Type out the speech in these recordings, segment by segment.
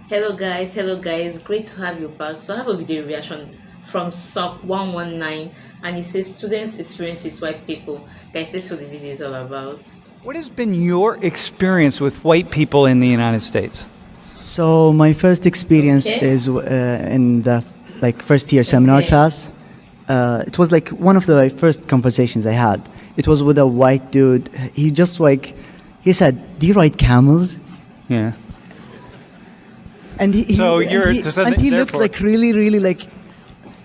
Hello guys, great to have you back. So I have a video reaction from SUP 119 and it says students experience with white people. Guys, this is what the video is all about. What has been your experience with white people in the United States? So my first experience Okay. is in the first year seminar Okay. class. It was like one of the first conversations I had. It was with a white dude. He just he said, "Do you ride camels?" Yeah. And he So and you're he, just and he looked therefore- like really like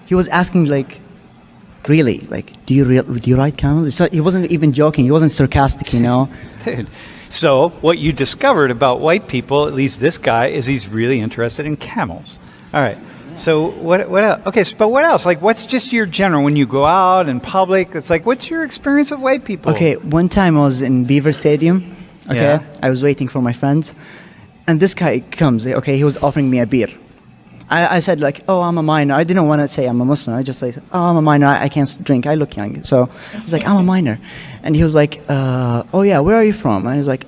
he was asking really do you ride camels? So he wasn't even joking. He wasn't sarcastic, you know. Dude. So what you discovered about white people, at least this guy, is he's really interested in camels. All right. So what else? Okay, but what else? Like, what's just your general when you go out in public? It's like, what's your experience of white people? Okay, one time I was in Beaver Stadium. Okay, Yeah. I was waiting for my friends, and this guy comes. Okay, he was offering me a beer. I said like, "Oh, I'm a minor." I didn't want to say I'm a Muslim. I just said, "Oh, I'm a minor. I can't drink. I look young." So I was like, "I'm a minor," and he was like, "Oh yeah, where are you from?" And I was like,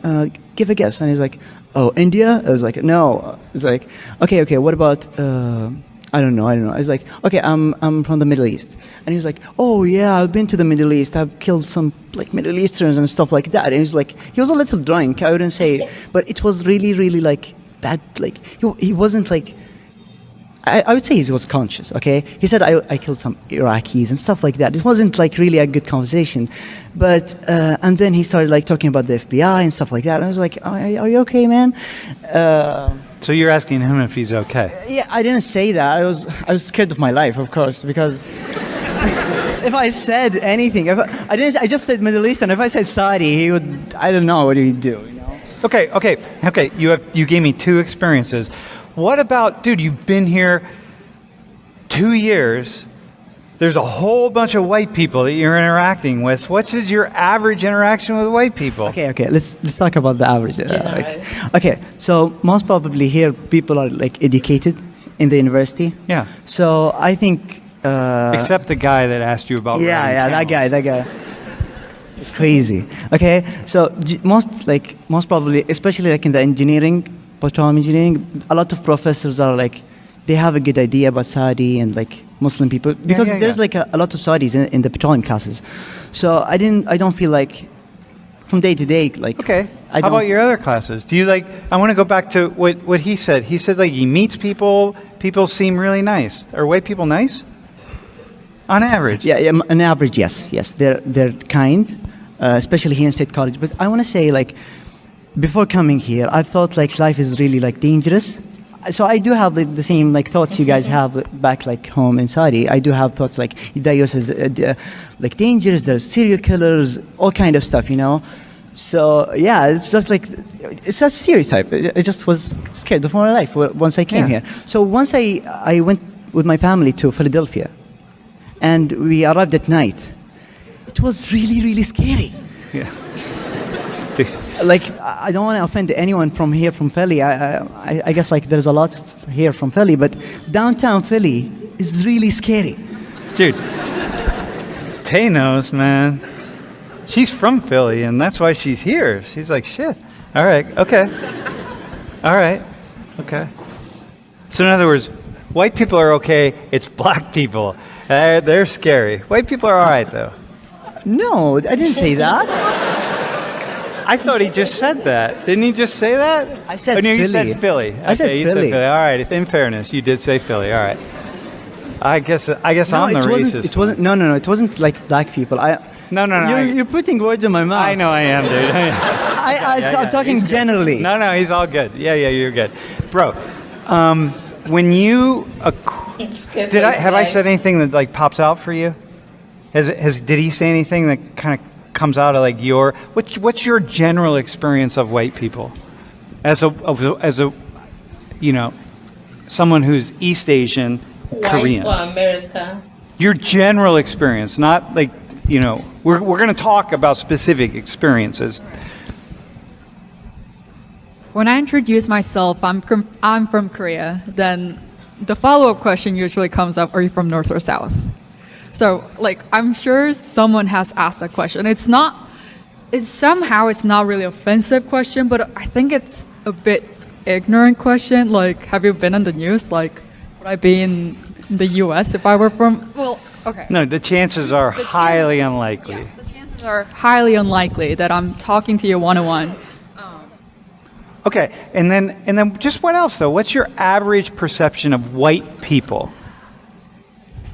"Give a guess." And he was like, "Oh, India." I was like, "No." He's like, "Okay. What about?" I don't know. I was like, okay, I'm from the Middle East. And he was like, oh yeah, I've been to the Middle East. I've killed some like Middle Easterns and stuff like that. And he was like, he was a little drunk. I wouldn't say, but it was really like bad. Like he wasn't like, I would say he was conscious, okay? He said, I killed some Iraqis and stuff like that. It wasn't like really a good conversation. But, and then he started like talking about the FBI and stuff like that. And I was like, oh, are you okay, man? So you're asking him if he's okay. Yeah, I didn't say that. I was scared of my life, of course, because if I said anything, I just said Middle East, and if I said Saudi, he would. I don't know what he'd do. You know. Okay. You gave me two experiences. What about, dude? You've been here 2 years. There's a whole bunch of white people that you're interacting with. What's your average interaction with white people? Okay. Let's talk about the average. General. Okay, so most probably here people are like educated in the university. Yeah. So I think. Except the guy that asked you about. Yeah, riding that guy. It's crazy. Okay, so most probably, especially like in the engineering, petroleum engineering, a lot of professors are like, they have a good idea about Saudi and like Muslim people because there's like a lot of Saudis in the petroleum classes. So I don't feel like from day to day like. Okay. I How don't, about your other classes? Do you like? I want to go back to what he said. He said like he meets people. People seem really nice. Are white people nice? On average. Yeah, on average, yes, they're kind, especially here in State College. But I want to say like, before coming here, I thought like life is really like dangerous. So I do have the same like thoughts you guys have back like home in Saudi. I do have thoughts like Dayos is like dangerous. There's serial killers, all kind of stuff, you know. So yeah, it's just like it's a stereotype. I just was scared of my life once I came Yeah. here. So once I went with my family to Philadelphia, and we arrived at night. It was really scary. Yeah. Like I don't want to offend anyone from here from Philly. I guess like there's a lot here from Philly, but downtown Philly is really scary. Dude, Tay knows, man. She's from Philly, and that's why she's here. She's like, shit. All right, okay. All right, okay. So in other words, white people are okay. It's black people. They're scary. White people are all right, though. No, I didn't say that. I thought he just said that. Didn't he just say that? I said oh, no, you Philly. said Philly. I said Okay, you Philly. All right. In fairness, you did say Philly. All right. I guess No, I'm the it racist. wasn't. It wasn't. No. It wasn't like black people. No. You're putting words in my mouth. I know I am, dude. I'm talking He's good. generally. No, he's all good. Yeah, you're good, bro. When you have I said anything that like pops out for you? Did he say anything that kind of comes out of like what's your general experience of white people as a you know someone who's East Asian, White Korean? or America? Your general experience, not like we're going to talk about specific experiences. When I introduce myself, I'm from Korea, then the follow-up question usually comes up, are you from North or South? So, like, I'm sure someone has asked that question. It's not really offensive question, but I think it's a bit ignorant question. Like, have you been in the news? Like, would I be in the U.S. if I were from? Well, okay. No, the chances are highly unlikely. Yeah, the chances are highly unlikely that I'm talking to you one-on-one. Okay, and then just what else though? What's your average perception of white people?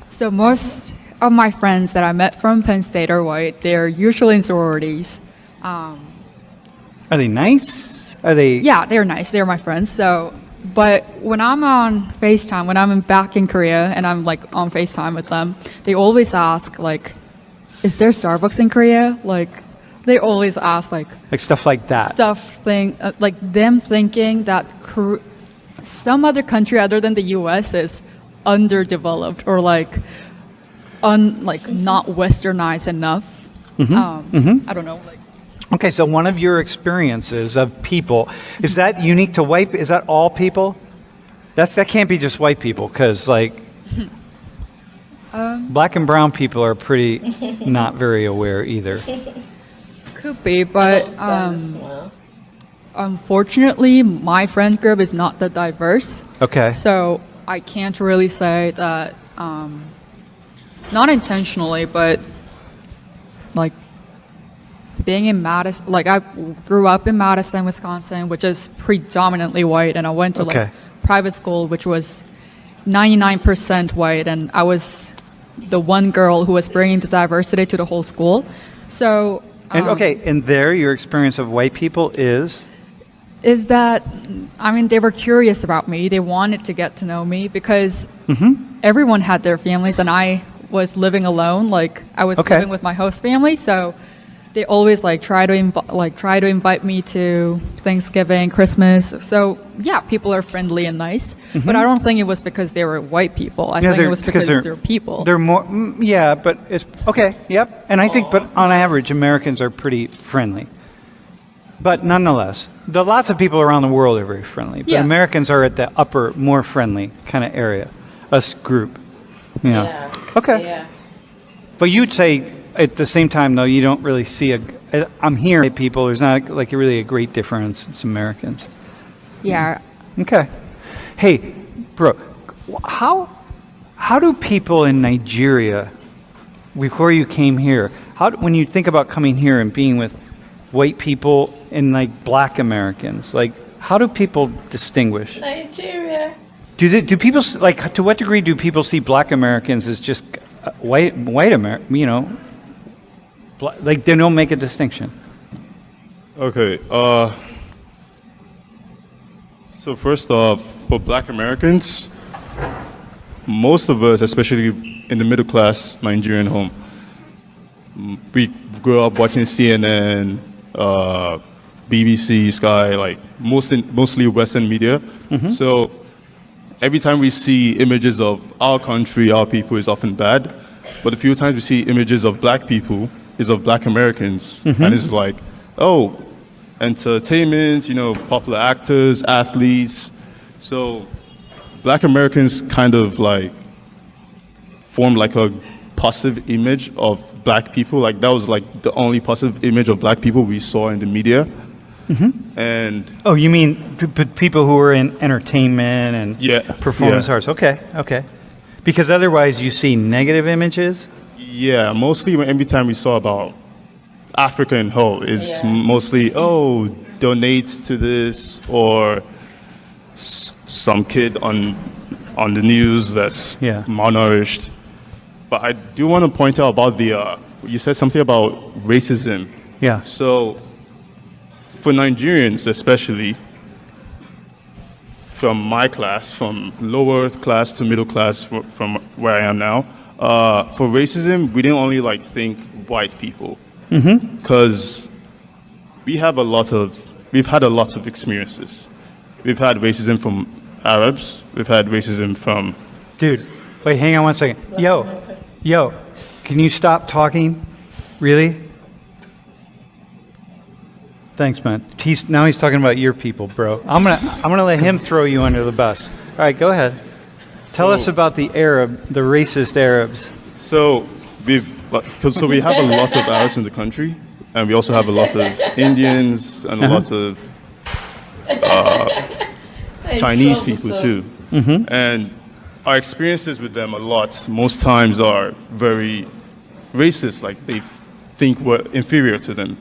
So most of my friends that I met from Penn State are white. They're usually in sororities. Are they nice? Are they? Yeah, they're nice. They're my friends. So, but when I'm on FaceTime, when I'm back in Korea and I'm like on FaceTime with them, they always ask like, "Is there Starbucks in Korea?" Like, they always ask like Stuff like that. like them thinking that some other country other than the U.S. is underdeveloped or like not westernized enough. I don't know. Like, Okay, so one of your experiences of people, is that unique to white? Is that all people? That can't be just white people, because like black and brown people are pretty not very aware either. could be, but unfortunately, my friend group is not that diverse. Okay. So I can't really say that, not intentionally, but like being in Madison, like I grew up in Madison, Wisconsin, which is predominantly white, and I went to Okay. like private school, which was 99% white, and I was the one girl who was bringing the diversity to the whole school. So, And and there, your experience of white people is that, I mean, they were curious about me. They wanted to get to know me because everyone had their families, and I was living alone. Like I was Okay. living with my host family, so they always like try to invite me to Thanksgiving, Christmas. So yeah, people are friendly and nice, but I don't think it was because they were white people. I think it was because they're people. They're more, yeah, but it's okay. Yep, and I think, but on average, Americans are pretty friendly. But nonetheless, lots of people around the world are very friendly. But Yeah. Americans are at the upper, more friendly kind of area, us group. You know. Yeah. Okay. Yeah. But you'd say at the same time, though, you don't really see I'm hearing people, there's not like really a great difference. It's Americans. Yeah. Okay. Hey, bro, how do people in Nigeria, before you came here, when you think about coming here and being with white people and like black Americans, like how do people distinguish? Nigeria. Do people like, to what degree do people see black Americans as just white American, you know, like they don't make a distinction? Okay. So first off, for black Americans, most of us, especially in the middle class Nigerian home, we grew up watching CNN, BBC, Sky, like mostly Western media. So every time we see images of our country, our people, is often bad. But a few times we see images of black people, is of black Americans, and it's like, oh, entertainment, you know, popular actors, athletes. So black Americans kind of like form like a positive image of black people. Like that was like the only positive image of black people we saw in the media. And Oh, you mean people who are in entertainment and Yeah, performance yeah. arts? Okay. Because otherwise you see negative images? yeah, mostly every time we saw about Africa in whole, it's Yeah. mostly, oh, donates to this, or some kid on the news that's Yeah. malnourished. But I do want to point out about you said something about racism. Yeah. So, for Nigerians especially, from my class, from lower class to middle class, from where I am now, for racism, we didn't only like think white people, because we've had a lot of experiences. We've had racism from Arabs. We've had racism from. Dude, wait, hang on one second. Yo, can you stop talking? Really? Thanks, man. Now he's talking about your people, bro. I'm gonna let him throw you under the bus. All right, go ahead. Tell us about the racist Arabs. So we have a lot of Arabs in the country, and we also have a lot of Indians and a lot of Chinese sure people so. too. And our experiences with them a lot, most times are very racist, like they think we're inferior to them.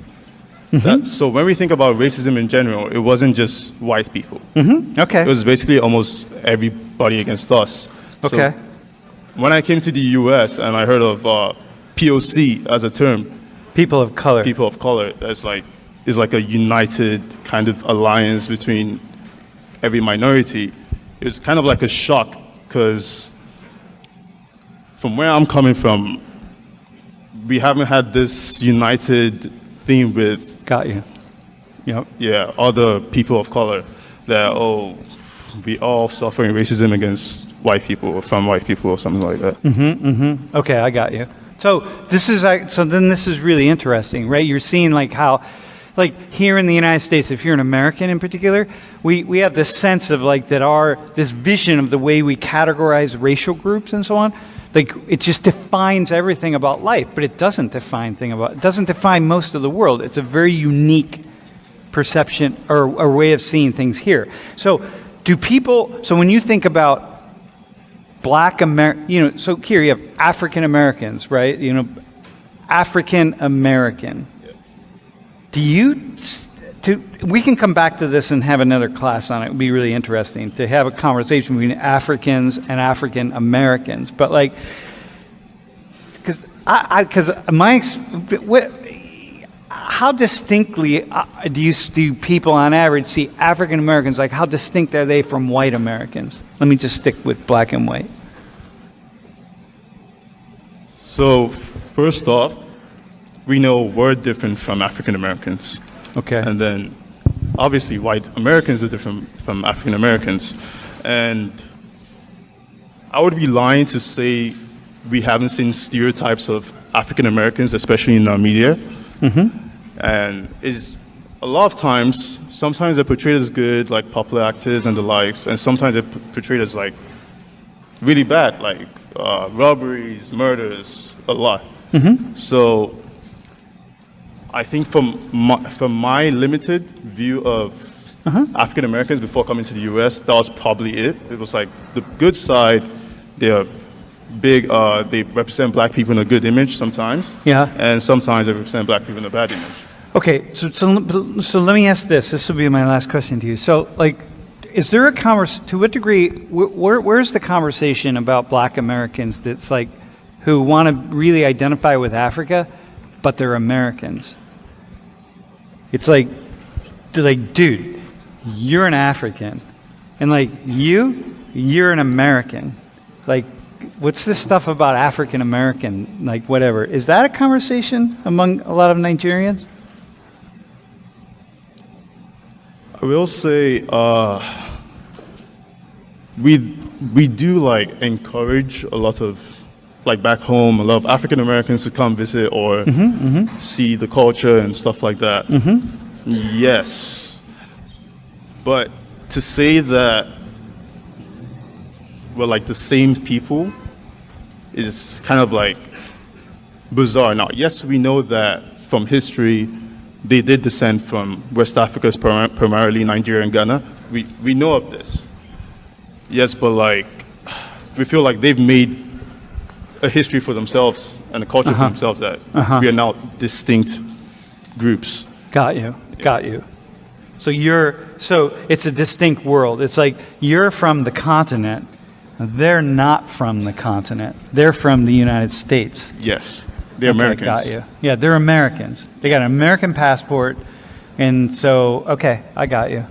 So when we think about racism in general, it wasn't just white people. Okay. It was basically almost everybody against us. Okay. So when I came to the US and I heard of POC as a term, People of color. people of color, is like a united kind of alliance between every minority. It was kind of like a shock because from where I'm coming from, we haven't had this united thing with Got you. Yep. other people of color that we all suffering racism against white people or from white people or something like that. Okay, I got you. So this is really interesting, right? You're seeing like how, like here in the United States, if you're an American in particular, we have this sense of like this vision of the way we categorize racial groups and so on. Like it just defines everything about life, but it doesn't define most of the world. It's a very unique perception or way of seeing things here. So when you think about Black so here you have African Americans, right? African American. We can come back to this and have another class on it. It would be really interesting to have a conversation between Africans and African Americans. But like, how distinctly do people on average see African Americans? Like, how distinct are they from white Americans? Let me just stick with black and white. So first off, we know we're different from African Americans. Okay. And then obviously white Americans are different from African Americans. And I would be lying to say we haven't seen stereotypes of African Americans, especially in our media. And a lot of times, sometimes they're portrayed as good, like popular actors and the likes, and sometimes they're portrayed as like really bad, like robberies, murders, a lot. So I think from my limited view of African Americans before coming to the US, that was probably it. It was like the good side, they're big, they represent black people in a good image sometimes. Yeah. And sometimes they represent black people in a bad image. Okay, so let me ask this. This will be my last question to you. So, like, is there to what degree, where's the conversation about black Americans that's like, who want to really identify with Africa, but they're Americans? It's like, dude, you're an African. And like, you're an American. Like, what's this stuff about African American, like whatever? Is that a conversation among a lot of Nigerians? I will say we do like encourage a lot of, like back home, a lot of African Americans to come visit or see the culture and stuff like that. Yes, but to say that we're like the same people is kind of like bizarre. Now, yes, we know that from history they did descend from West Africa, primarily Nigeria and Ghana. We know of this. Yes, but like we feel like they've made a history for themselves and a culture for themselves that we are now distinct groups. Got you. So it's a distinct world. It's like you're from the continent. They're not from the continent. They're from the United States. Yes, they're Americans. Got you. Yeah, they're Americans. They got an American passport, and so I got you.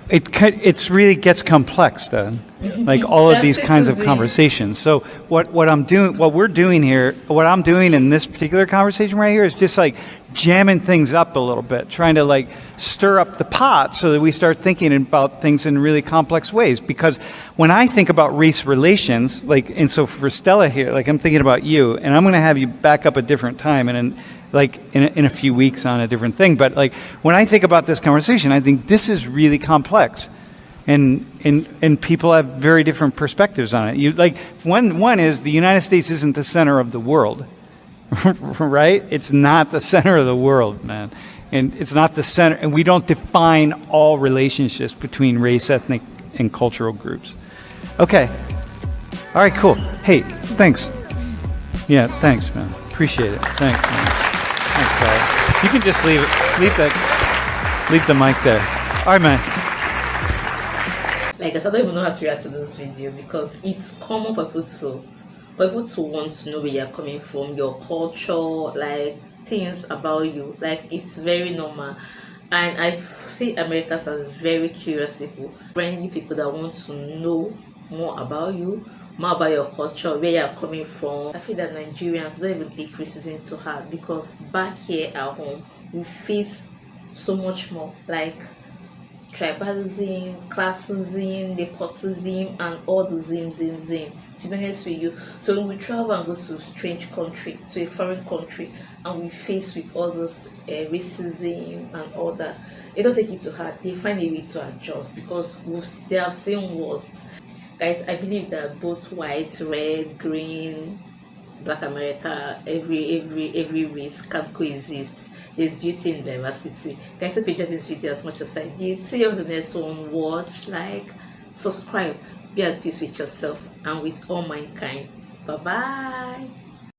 It's really gets complex then, like all of these kinds of conversations. So what we're doing here, what I'm doing in this particular conversation right here is just like jamming things up a little bit, trying to like stir up the pot so that we start thinking about things in really complex ways. Because when I think about race relations, and so for Stella here, like I'm thinking about you, and I'm going to have you back up a different time and in a few weeks on a different thing. But like when I think about this conversation, I think this is really complex, and people have very different perspectives on it. One is the United States isn't the center of the world, right? It's not the center of the world, man. And it's not the center, and we don't define all relationships between race, ethnic, and cultural groups. Okay. All right, cool. Hey, thanks. Yeah, thanks, man. Appreciate it. Thanks, man. Thanks, guys. You can just leave the mic there. All right, man. Like I said, I don't even know how to react to this video because it's common for people to want to know where you're coming from, your culture, like things about you. Like it's very normal. And I see Americans as very curious people, friendly people that want to know more about you, more about your culture, where you're coming from. I feel that Nigerians don't even take racism to heart because back here at home, we face so much more like tribalism, classism, nepotism, and all the zim. To be honest with you, so when we travel and go to a strange country, to a foreign country, and we face with all this racism and all that, they don't take it to heart. They find a way to adjust because they have seen worst. Guys, I believe that both white, red, green, Black America, every race can coexist. There's beauty in diversity. Guys, hope you enjoyed this video as much as I did. See you on the next one. Watch, like, subscribe. Be at peace with yourself and with all mankind. Bye bye.